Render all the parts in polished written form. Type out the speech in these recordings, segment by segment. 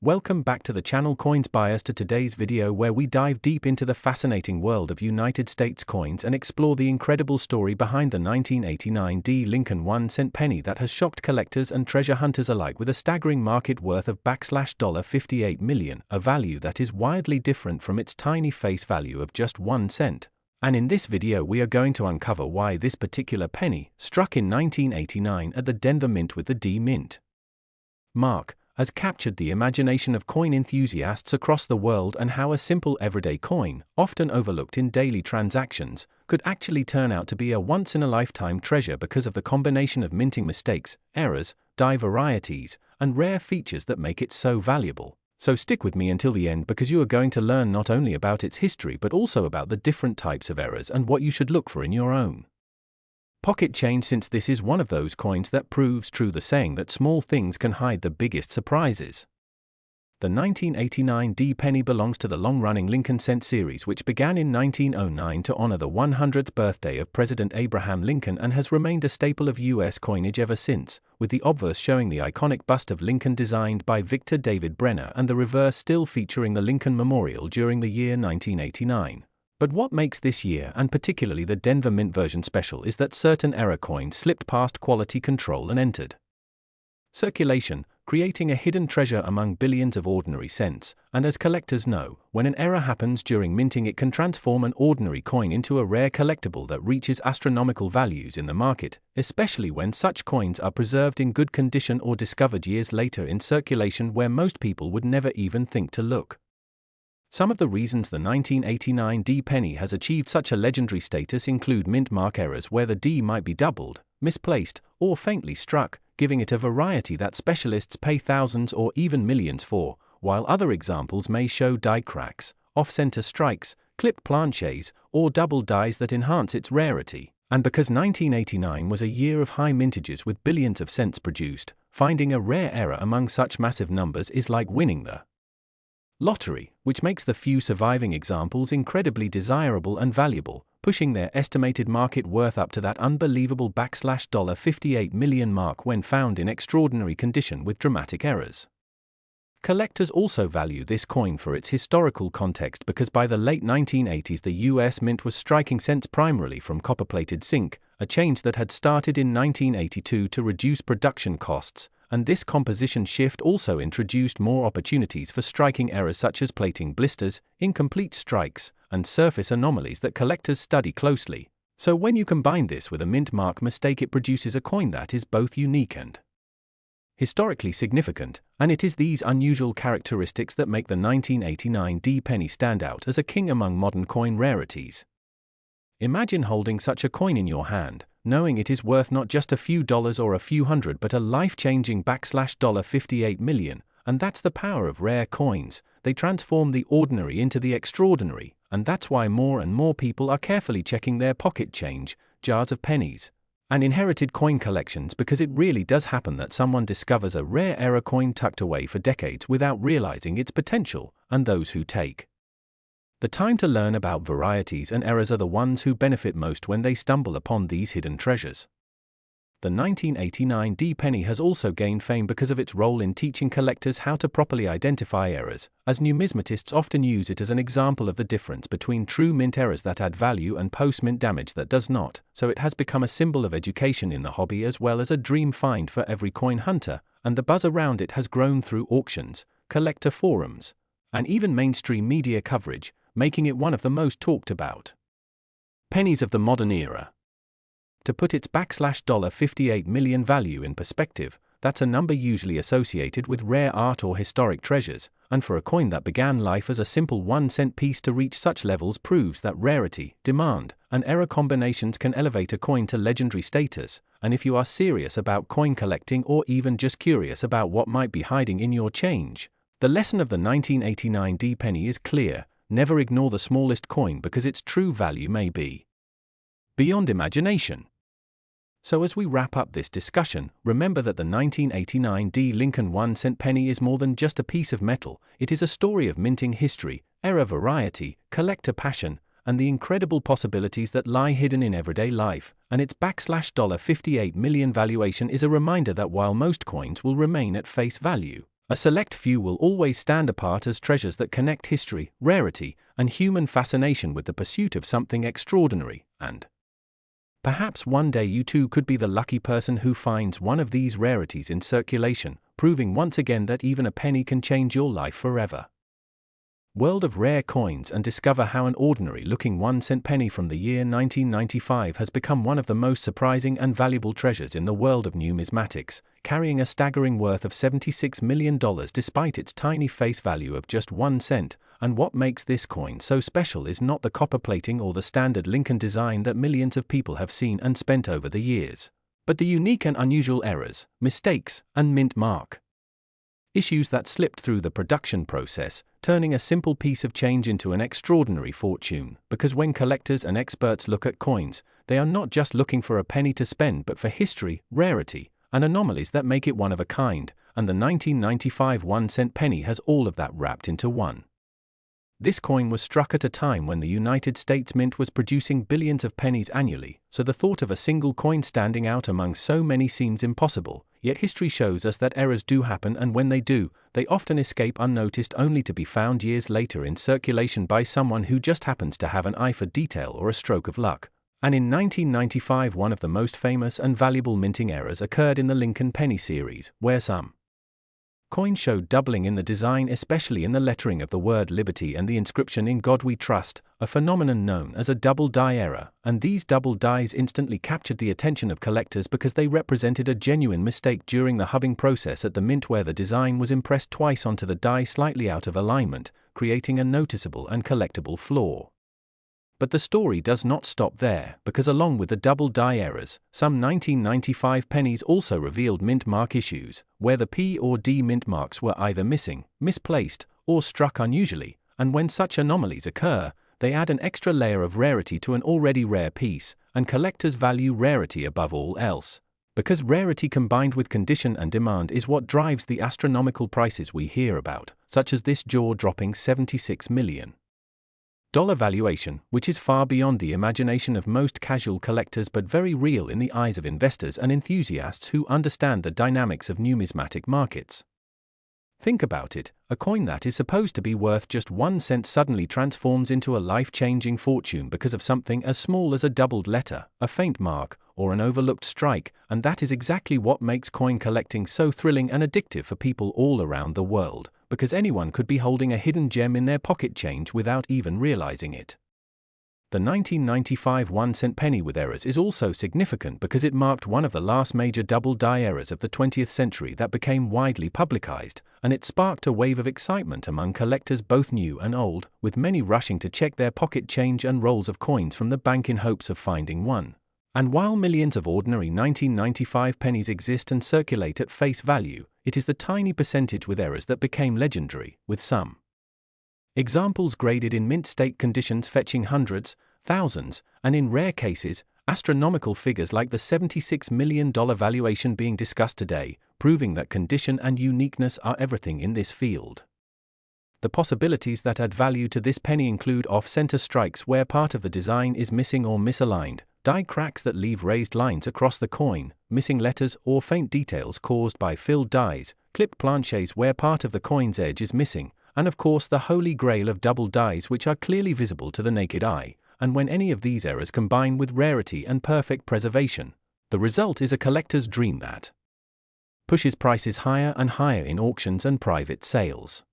Welcome back to the channel Coins Bias to today's video where we dive deep into the fascinating world of United States coins and explore the incredible story behind the 1989 D. Lincoln 1-cent penny that has shocked collectors and treasure hunters alike with a staggering market worth of $58 million, a value that is wildly different from its tiny face value of just 1 cent. And in this video we are going to uncover why this particular penny, struck in 1989 at the Denver Mint with the D Mint mark, has captured the imagination of coin enthusiasts across the world, and how a simple everyday coin, often overlooked in daily transactions, could actually turn out to be a once-in-a-lifetime treasure because of the combination of minting mistakes, errors, die varieties, and rare features that make it so valuable. So stick with me until the end because you are going to learn not only about its history but also about the different types of errors and what you should look for in your own pocket change, since this is one of those coins that proves true the saying that small things can hide the biggest surprises. The 1989 D penny belongs to the long-running Lincoln cent series, which began in 1909 to honor the 100th birthday of President Abraham Lincoln and has remained a staple of U.S. coinage ever since, with the obverse showing the iconic bust of Lincoln designed by Victor David Brenner and the reverse still featuring the Lincoln Memorial during the year 1989. But what makes this year, and particularly the Denver Mint version, special is that certain error coins slipped past quality control and entered circulation, creating a hidden treasure among billions of ordinary cents. And as collectors know, when an error happens during minting, it can transform an ordinary coin into a rare collectible that reaches astronomical values in the market, especially when such coins are preserved in good condition or discovered years later in circulation where most people would never even think to look. Some of the reasons the 1989 D penny has achieved such a legendary status include mint mark errors where the D might be doubled, misplaced, or faintly struck, giving it a variety that specialists pay thousands or even millions for, while other examples may show die cracks, off-center strikes, clipped planches, or double dies that enhance its rarity. And because 1989 was a year of high mintages with billions of cents produced, finding a rare error among such massive numbers is like winning the lottery, which makes the few surviving examples incredibly desirable and valuable, pushing their estimated market worth up to that unbelievable $58 million mark when found in extraordinary condition with dramatic errors. Collectors also value this coin for its historical context because by the late 1980s the US Mint was striking cents primarily from copper-plated zinc, a change that had started in 1982 to reduce production costs, and this composition shift also introduced more opportunities for striking errors such as plating blisters, incomplete strikes, and surface anomalies that collectors study closely. So when you combine this with a mint mark mistake, it produces a coin that is both unique and historically significant, and it is these unusual characteristics that make the 1989 D penny stand out as a king among modern coin rarities. Imagine holding such a coin in your hand, knowing it is worth not just a few dollars or a few hundred but a life-changing $58 million, and that's the power of rare coins. They transform the ordinary into the extraordinary, and that's why more and more people are carefully checking their pocket change, jars of pennies, and inherited coin collections, because it really does happen that someone discovers a rare error coin tucked away for decades without realizing its potential, and those who take the time to learn about varieties and errors are the ones who benefit most when they stumble upon these hidden treasures. The 1989 D penny has also gained fame because of its role in teaching collectors how to properly identify errors, as numismatists often use it as an example of the difference between true mint errors that add value and post-mint damage that does not, so it has become a symbol of education in the hobby as well as a dream find for every coin hunter, and the buzz around it has grown through auctions, collector forums, and even mainstream media coverage, making it one of the most talked about pennies of the modern era. To put its $58 million value in perspective, that's a number usually associated with rare art or historic treasures, and for a coin that began life as a simple 1-cent piece to reach such levels proves that rarity, demand, and error combinations can elevate a coin to legendary status. And if you are serious about coin collecting or even just curious about what might be hiding in your change, the lesson of the 1989 D penny is clear: never ignore the smallest coin because its true value may be beyond imagination. So as we wrap up this discussion, remember that the 1989 D Lincoln 1-cent penny is more than just a piece of metal. It is a story of minting history, error variety, collector passion, and the incredible possibilities that lie hidden in everyday life. And its $58 million valuation is a reminder that while most coins will remain at face value, A select few will always stand apart as treasures that connect history, rarity, and human fascination with the pursuit of something extraordinary, and perhaps one day you too could be the lucky person who finds one of these rarities in circulation, proving once again that even a penny can change your life forever. World of rare coins, and discover how an ordinary-looking 1-cent penny from the year 1995 has become one of the most surprising and valuable treasures in the world of numismatics, carrying a staggering worth of $76 million despite its tiny face value of just 1 cent. And what makes this coin so special is not the copper plating or the standard Lincoln design that millions of people have seen and spent over the years, but the unique and unusual errors, mistakes, and mint mark issues that slipped through the production process, turning a simple piece of change into an extraordinary fortune. Because when collectors and experts look at coins, they are not just looking for a penny to spend but for history, rarity, and anomalies that make it one of a kind, and the 1995 1-cent penny has all of that wrapped into one. This coin was struck at a time when the United States Mint was producing billions of pennies annually, so the thought of a single coin standing out among so many seems impossible, yet history shows us that errors do happen, and when they do, they often escape unnoticed only to be found years later in circulation by someone who just happens to have an eye for detail or a stroke of luck. And in 1995 one of the most famous and valuable minting errors occurred in the Lincoln penny series, where some coins showed doubling in the design, especially in the lettering of the word liberty and the inscription "In God We Trust," a phenomenon known as a double die error, and these double dies instantly captured the attention of collectors because they represented a genuine mistake during the hubbing process at the mint, where the design was impressed twice onto the die slightly out of alignment, creating a noticeable and collectible flaw. But the story does not stop there, because along with the double die errors, some 1995 pennies also revealed mint mark issues, where the P or D mint marks were either missing, misplaced, or struck unusually, and when such anomalies occur, they add an extra layer of rarity to an already rare piece, and collectors value rarity above all else. Because rarity combined with condition and demand is what drives the astronomical prices we hear about, such as this jaw-dropping $76 million valuation, which is far beyond the imagination of most casual collectors but very real in the eyes of investors and enthusiasts who understand the dynamics of numismatic markets. Think about it, a coin that is supposed to be worth just 1 cent suddenly transforms into a life-changing fortune because of something as small as a doubled letter, a faint mark, or an overlooked strike, and that is exactly what makes coin collecting so thrilling and addictive for people all around the world, because anyone could be holding a hidden gem in their pocket change without even realizing it. The 1995 1-cent penny with errors is also significant because it marked one of the last major double die errors of the 20th century that became widely publicized, and it sparked a wave of excitement among collectors both new and old, with many rushing to check their pocket change and rolls of coins from the bank in hopes of finding one. And while millions of ordinary 1995 pennies exist and circulate at face value, it is the tiny percentage with errors that became legendary, with some examples graded in mint state conditions fetching hundreds, thousands, and in rare cases, astronomical figures like the $76 million valuation being discussed today, proving that condition and uniqueness are everything in this field. The possibilities that add value to this penny include off-center strikes where part of the design is missing or misaligned, die cracks that leave raised lines across the coin, missing letters or faint details caused by filled dies, clipped planches where part of the coin's edge is missing, and of course the holy grail of double dies which are clearly visible to the naked eye. And when any of these errors combine with rarity and perfect preservation, the result is a collector's dream that pushes prices higher and higher in auctions and private sales.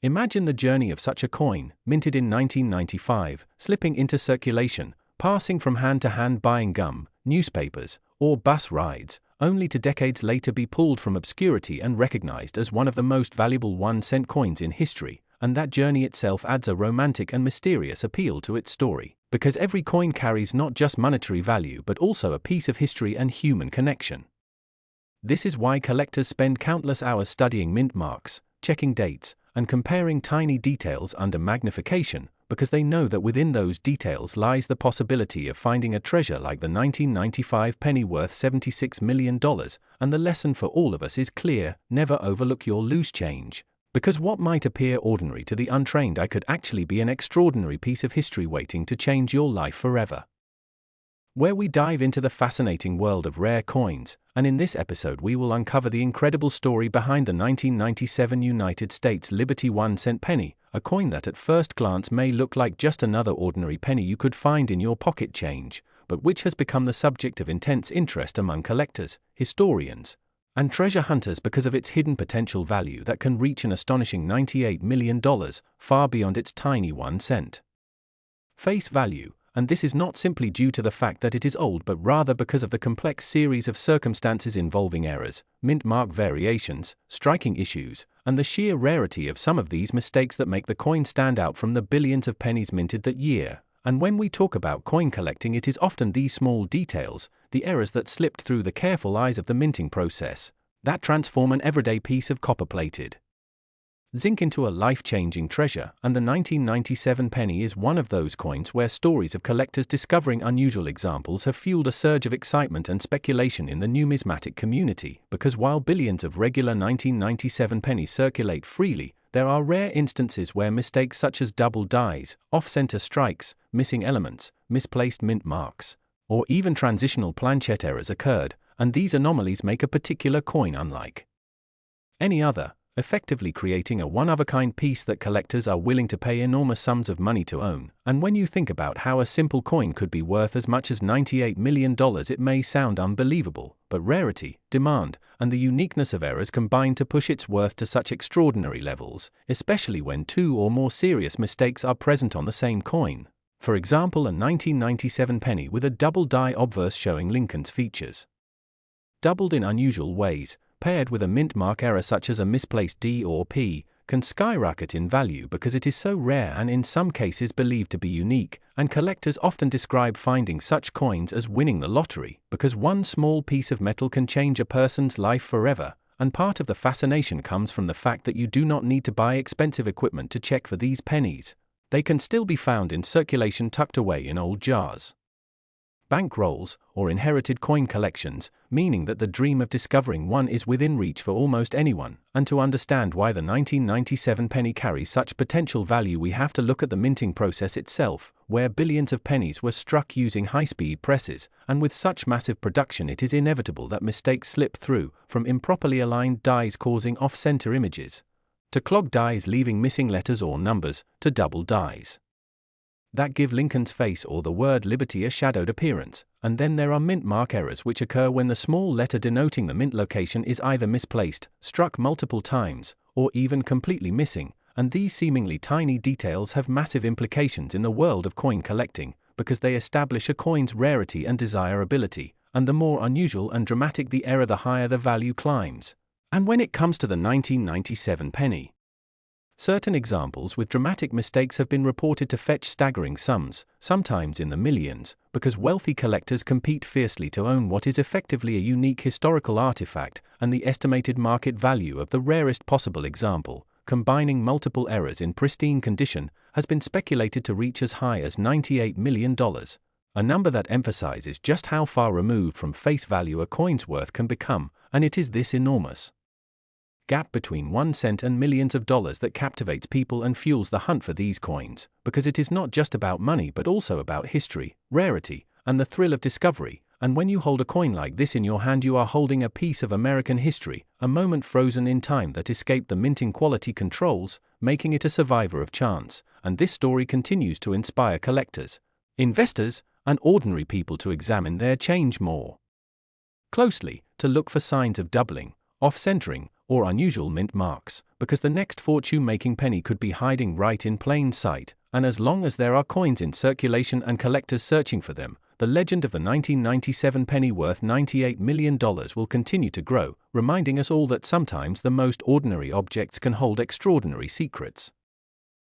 Imagine the journey of such a coin, minted in 1995, slipping into circulation, passing from hand to hand buying gum, newspapers, or bus rides, only to decades later be pulled from obscurity and recognized as one of the most valuable 1-cent coins in history, and that journey itself adds a romantic and mysterious appeal to its story, because every coin carries not just monetary value but also a piece of history and human connection. This is why collectors spend countless hours studying mint marks, checking dates, and comparing tiny details under magnification, because they know that within those details lies the possibility of finding a treasure like the 1995 penny worth $76 million, and the lesson for all of us is clear: never overlook your loose change, because what might appear ordinary to the untrained eye could actually be an extraordinary piece of history waiting to change your life forever. where we dive into the fascinating world of rare coins, and in this episode we will uncover the incredible story behind the 1997 United States Liberty 1-cent penny, a coin that at first glance may look like just another ordinary penny you could find in your pocket change, but which has become the subject of intense interest among collectors, historians, and treasure hunters because of its hidden potential value that can reach an astonishing $98 million, far beyond its tiny 1 cent face value. And this is not simply due to the fact that it is old, but rather because of the complex series of circumstances involving errors, mint mark variations, striking issues, and the sheer rarity of some of these mistakes that make the coin stand out from the billions of pennies minted that year. And when we talk about coin collecting, it is often these small details, the errors that slipped through the careful eyes of the minting process, that transform an everyday piece of copper-plated zinc into a life-changing treasure, and the 1997 penny is one of those coins where stories of collectors discovering unusual examples have fueled a surge of excitement and speculation in the numismatic community, because while billions of regular 1997 pennies circulate freely, there are rare instances where mistakes such as double dies, off-center strikes, missing elements, misplaced mint marks, or even transitional planchette errors occurred, and these anomalies make a particular coin unlike any other, effectively creating a one-of-a-kind piece that collectors are willing to pay enormous sums of money to own. And when you think about how a simple coin could be worth as much as $98 million, it may sound unbelievable, but rarity, demand, and the uniqueness of errors combine to push its worth to such extraordinary levels, especially when two or more serious mistakes are present on the same coin. For example, a 1997 penny with a double die obverse showing Lincoln's features doubled in unusual ways, paired with a mint mark error such as a misplaced D or P, can skyrocket in value because it is so rare and in some cases believed to be unique, and collectors often describe finding such coins as winning the lottery, because one small piece of metal can change a person's life forever, and part of the fascination comes from the fact that you do not need to buy expensive equipment to check for these pennies. They can still be found in circulation tucked away in old jars, bank rolls, or inherited coin collections, meaning that the dream of discovering one is within reach for almost anyone. And to understand why the 1997 penny carries such potential value, we have to look at the minting process itself, where billions of pennies were struck using high-speed presses, and with such massive production it is inevitable that mistakes slip through, from improperly aligned dies causing off-center images, to clogged dies leaving missing letters or numbers, to double dies that give Lincoln's face or the word Liberty a shadowed appearance. And then there are mint mark errors, which occur when the small letter denoting the mint location is either misplaced, struck multiple times, or even completely missing. And these seemingly tiny details have massive implications in the world of coin collecting, because they establish a coin's rarity and desirability, and the more unusual and dramatic the error, the higher the value climbs. And when it comes to the 1997 penny, certain examples with dramatic mistakes have been reported to fetch staggering sums, sometimes in the millions, because wealthy collectors compete fiercely to own what is effectively a unique historical artifact, and the estimated market value of the rarest possible example, combining multiple errors in pristine condition, has been speculated to reach as high as $98 million, a number that emphasizes just how far removed from face value a coin's worth can become, and it is this enormous gap between 1 cent and millions of dollars that captivates people and fuels the hunt for these coins, because it is not just about money but also about history, rarity, and the thrill of discovery. And when you hold a coin like this in your hand, you are holding a piece of American history, a moment frozen in time that escaped the minting quality controls, making it a survivor of chance. And this story continues to inspire collectors, investors, and ordinary people to examine their change more closely, to look for signs of doubling, off-centering, or unusual mint marks, because the next fortune-making penny could be hiding right in plain sight. And as long as there are coins in circulation and collectors searching for them, the legend of the 1997 penny worth $98 million will continue to grow, reminding us all that sometimes the most ordinary objects can hold extraordinary secrets.